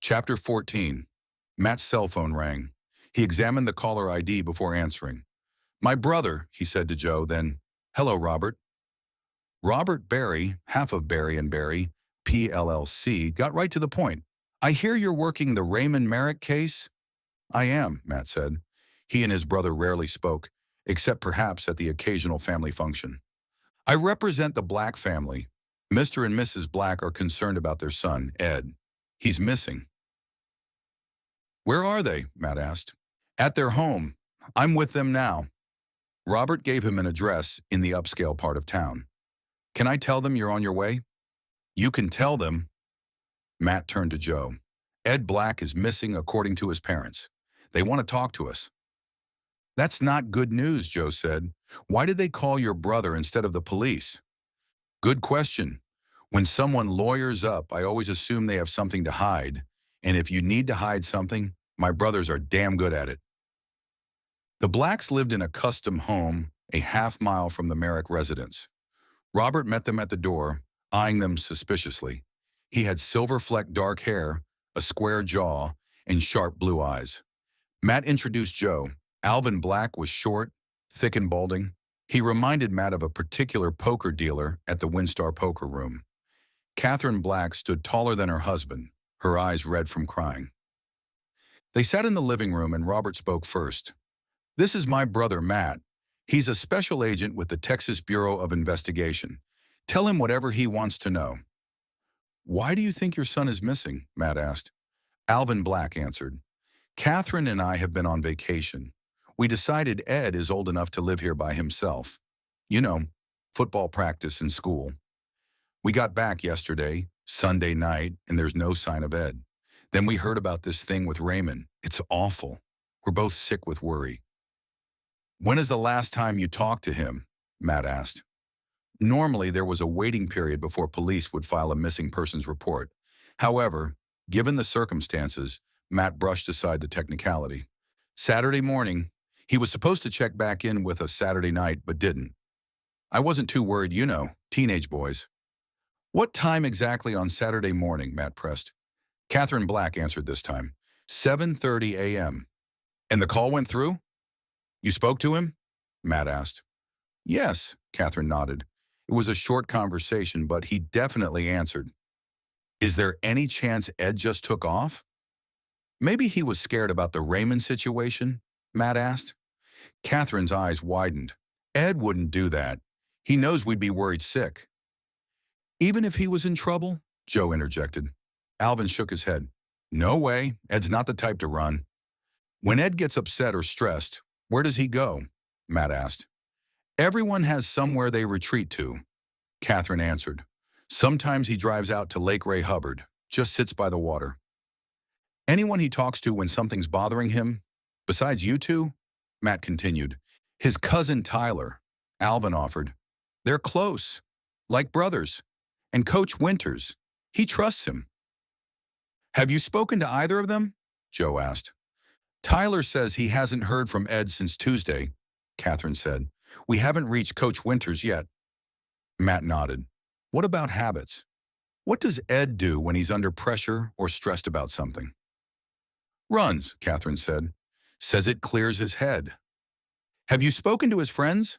Chapter 14. Matt's cell phone rang. He examined the caller ID before answering. "My brother," he said to Joe, then, "Hello, Robert." Robert Barry, half of Barry and Barry, PLLC, got right to the point. "I hear you're working the Raymond Merrick case?" "I am," Matt said. He and his brother rarely spoke, except perhaps at the occasional family function. "I represent the Black family. Mr. and Mrs. Black are concerned about their son, Ed. He's missing." "Where are they?" Matt asked. "At their home. I'm with them now." Robert gave him an address in the upscale part of town. "Can I tell them you're on your way?" "You can tell them." Matt turned to Joe. "Ed Black is missing according to his parents. They want to talk to us." "That's not good news," Joe said. "Why did they call your brother instead of the police?" "Good question. When someone lawyers up, I always assume they have something to hide. And if you need to hide something, my brothers are damn good at it." The Blacks lived in a custom home a half-mile from the Merrick residence. Robert met them at the door, eyeing them suspiciously. He had silver-flecked dark hair, a square jaw, and sharp blue eyes. Matt introduced Joe. Alvin Black was short, thick and balding. He reminded Matt of a particular poker dealer at the Winstar Poker Room. Catherine Black stood taller than her husband, her eyes red from crying. They sat in the living room and Robert spoke first. "This is my brother, Matt. He's a special agent with the Texas Bureau of Investigation. Tell him whatever he wants to know." "Why do you think your son is missing?" Matt asked. Alvin Black answered. "Catherine and I have been on vacation. We decided Ed is old enough to live here by himself. You know, football practice and school. We got back yesterday, Sunday night, and there's no sign of Ed. Then we heard about this thing with Raymond. It's awful. We're both sick with worry." "When is the last time you talked to him?" Matt asked. Normally, there was a waiting period before police would file a missing persons report. However, given the circumstances, Matt brushed aside the technicality. "Saturday morning. He was supposed to check back in with us Saturday night, but didn't. I wasn't too worried, you know, teenage boys." "What time exactly on Saturday morning?" Matt pressed. Catherine Black answered this time. 7:30 a.m. "And the call went through? You spoke to him?" Matt asked. "Yes," Catherine nodded. "It was a short conversation, but he definitely answered." "Is there any chance Ed just took off?" "Maybe he was scared about the Raymond situation?" Matt asked. Catherine's eyes widened. "Ed wouldn't do that. He knows we'd be worried sick." "Even if he was in trouble?" Joe interjected. Alvin shook his head. "No way. Ed's not the type to run." "When Ed gets upset or stressed, where does he go?" Matt asked. "Everyone has somewhere they retreat to," Catherine answered. "Sometimes he drives out to Lake Ray Hubbard, just sits by the water." "Anyone he talks to when something's bothering him? Besides you two?" Matt continued. "His cousin Tyler," Alvin offered. "They're close, like brothers. And Coach Winters, he trusts him." "Have you spoken to either of them?" Joe asked. "Tyler says he hasn't heard from Ed since Tuesday," Catherine said. "We haven't reached Coach Winters yet." Matt nodded. "What about habits? What does Ed do when he's under pressure or stressed about something?" "Runs," Catherine said. "Says it clears his head." "Have you spoken to his friends?"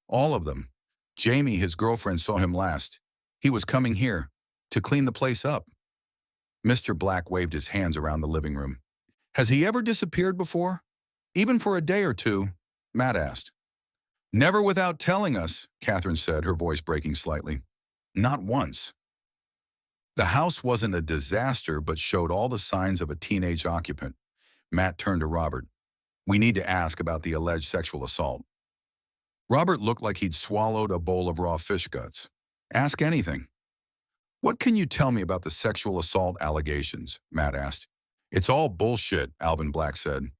"All of them. Jamie, his girlfriend, saw him last. He was coming here to clean the place up." Mr. Black waved his hands around the living room. "Has he ever disappeared before? Even for a day or two?" Matt asked. "Never without telling us," Catherine said, her voice breaking slightly. "Not once." The house wasn't a disaster, but showed all the signs of a teenage occupant. Matt turned to Robert. "We need to ask about the alleged sexual assault." Robert looked like he'd swallowed a bowl of raw fish guts. "Ask anything." "What can you tell me about the sexual assault allegations?" Matt asked. "It's all bullshit," Alvin Black said.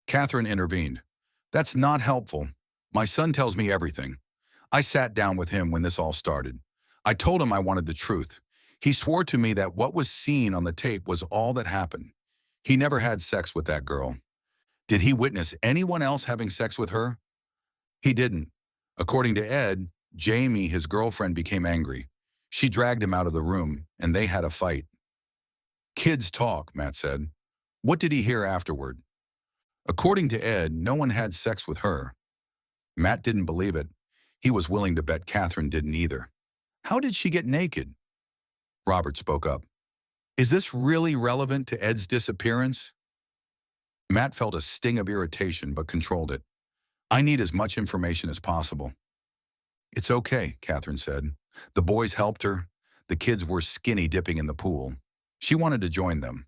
Catherine intervened. "That's not helpful. My son tells me everything. I sat down with him when this all started. I told him I wanted the truth. He swore to me that what was seen on the tape was all that happened. He never had sex with that girl. Did he witness anyone else having sex with her? He didn't. According to Ed, Jamie, his girlfriend, became angry. She dragged him out of the room, and they had a fight." Kids talk, Matt said. What did he hear afterward? According to Ed, no one had sex with her. Matt didn't believe it. He was willing to bet Catherine didn't either. How did she get naked? Robert spoke up. Is this really relevant to Ed's disappearance? Matt felt a sting of irritation but controlled it. I need as much information as possible. It's okay, Catherine said. The boys helped her. The kids were skinny dipping in the pool. She wanted to join them.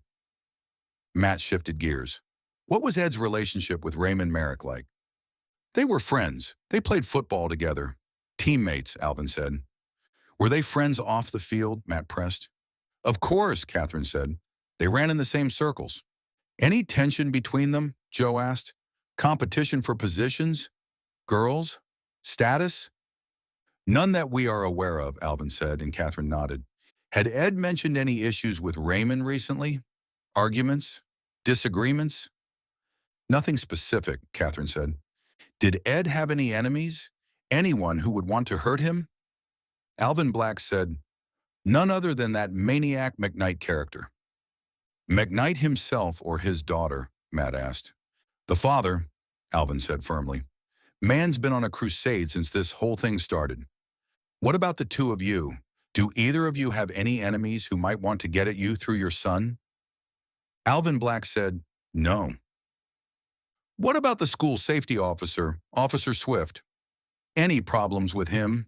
Matt shifted gears. What was Ed's relationship with Raymond Merrick like? They were friends. They played football together. Teammates, Alvin said. Were they friends off the field? Matt pressed. Of course, Catherine said. They ran in the same circles. Any tension between them? Joe asked. Competition for positions? Girls? Status? None that we are aware of, Alvin said, and Catherine nodded. Had Ed mentioned any issues with Raymond recently? Arguments? Disagreements? Nothing specific, Catherine said. Did Ed have any enemies? Anyone who would want to hurt him? Alvin Black said, none other than that maniac McKnight character. McKnight himself or his daughter? Matt asked. The father, Alvin said firmly. Man's been on a crusade since this whole thing started. What about the two of you? Do either of you have any enemies who might want to get at you through your son? Alvin Black said, no. What about the school safety officer, Officer Swift? Any problems with him?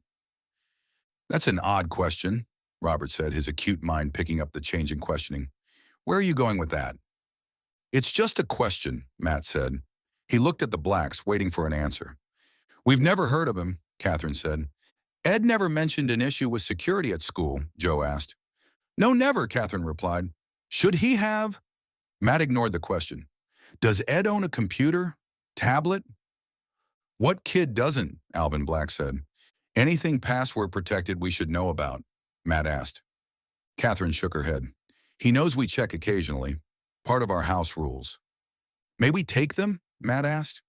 That's an odd question, Robert said, his acute mind picking up the change in questioning. Where are you going with that? It's just a question, Matt said. He looked at the Blacks, waiting for an answer. We've never heard of him, Catherine said. Ed never mentioned an issue with security at school, Joe asked. No, never, Catherine replied. Should he have? Matt ignored the question. Does Ed own a computer? Tablet? What kid doesn't? Alvin Black said. Anything password protected we should know about? Matt asked. Catherine shook her head. He knows we check occasionally. Part of our house rules. May we take them? Matt asked.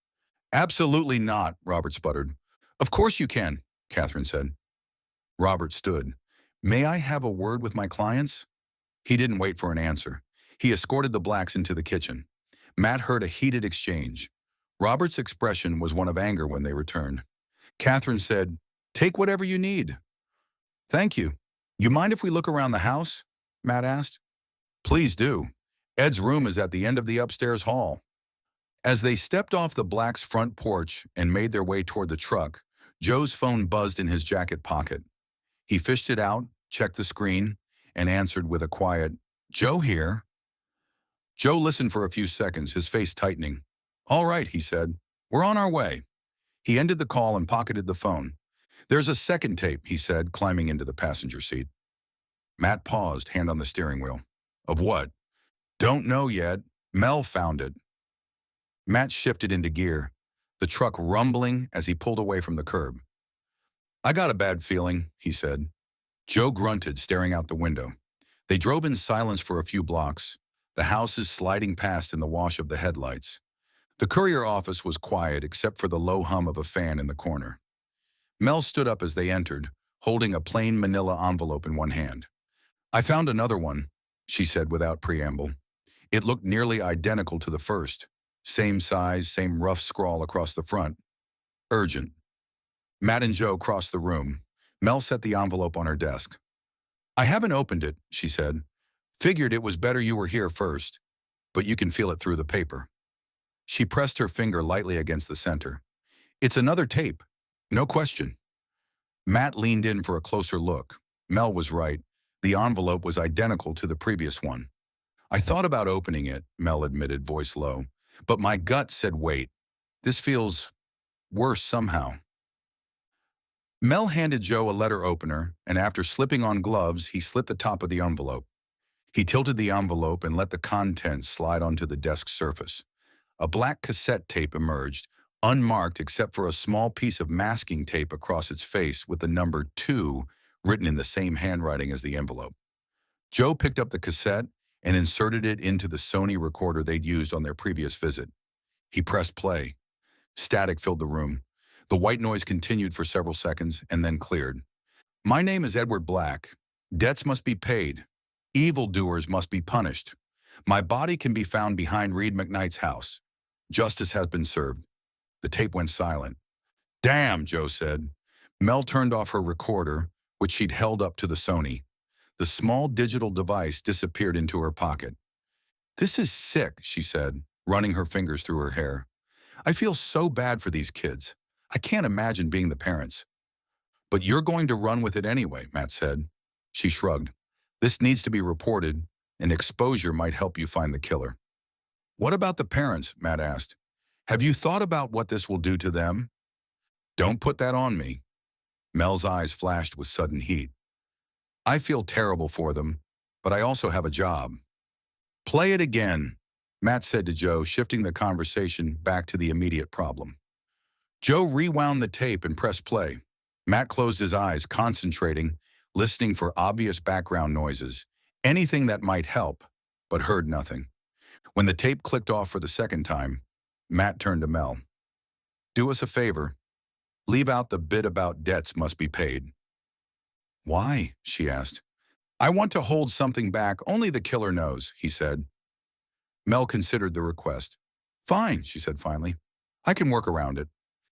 Absolutely not, Robert sputtered. Of course you can, Catherine said. Robert stood. May I have a word with my clients? He didn't wait for an answer. He escorted the Blacks into the kitchen. Matt heard a heated exchange. Robert's expression was one of anger when they returned. Catherine said, take whatever you need. Thank you. You mind if we look around the house? Matt asked. Please do. Ed's room is at the end of the upstairs hall. As they stepped off the Blacks' front porch and made their way toward the truck, Joe's phone buzzed in his jacket pocket. He fished it out, checked the screen, and answered with a quiet, Joe here. Joe listened for a few seconds, his face tightening. All right, he said. We're on our way. He ended the call and pocketed the phone. There's a second tape, he said, climbing into the passenger seat. Matt paused, hand on the steering wheel. Of what? Don't know yet. Mel found it. Matt shifted into gear, the truck rumbling as he pulled away from the curb. I got a bad feeling, he said. Joe grunted, staring out the window. They drove in silence for a few blocks, the houses sliding past in the wash of the headlights. The courier office was quiet except for the low hum of a fan in the corner. Mel stood up as they entered, holding a plain manila envelope in one hand. I found another one, she said without preamble. It looked nearly identical to the first. Same size, same rough scrawl across the front. Urgent. Matt and Joe crossed the room. Mel set the envelope on her desk. I haven't opened it, she said. Figured it was better you were here first, but you can feel it through the paper. She pressed her finger lightly against the center. It's another tape. No question. Matt leaned in for a closer look. Mel was right. The envelope was identical to the previous one. I thought about opening it, Mel admitted, voice low. But my gut said wait. This feels worse somehow. Mel handed Joe a letter opener, and after slipping on gloves, he slit the top of the envelope. He tilted the envelope and let the contents slide onto the desk surface. A black cassette tape emerged, unmarked except for a small piece of masking tape across its face with the number 2 written in the same handwriting as the envelope. Joe picked up the cassette and inserted it into the Sony recorder they'd used on their previous visit. He pressed play. Static filled the room. The white noise continued for several seconds and then cleared. My name is Edward Black. Debts must be paid. Evildoers must be punished. My body can be found behind Reed McKnight's house. Justice has been served. The tape went silent. Damn, Joe said. Mel turned off her recorder, which she'd held up to the Sony. The small digital device disappeared into her pocket. This is sick, she said, running her fingers through her hair. I feel so bad for these kids. I can't imagine being the parents. But you're going to run with it anyway, Matt said. She shrugged. This needs to be reported, and exposure might help you find the killer. What about the parents? Matt asked. Have you thought about what this will do to them? Don't put that on me. Mel's eyes flashed with sudden heat. I feel terrible for them, but I also have a job. Play it again, Matt said to Joe, shifting the conversation back to the immediate problem. Joe rewound the tape and pressed play. Matt closed his eyes, concentrating, listening for obvious background noises, anything that might help, but heard nothing. When the tape clicked off for the second time, Matt turned to Mel. Do us a favor. Leave out the bit about debts must be paid. Why? She asked. I want to hold something back only the killer knows, he said. Mel considered the request. Fine, she said finally. I can work around it.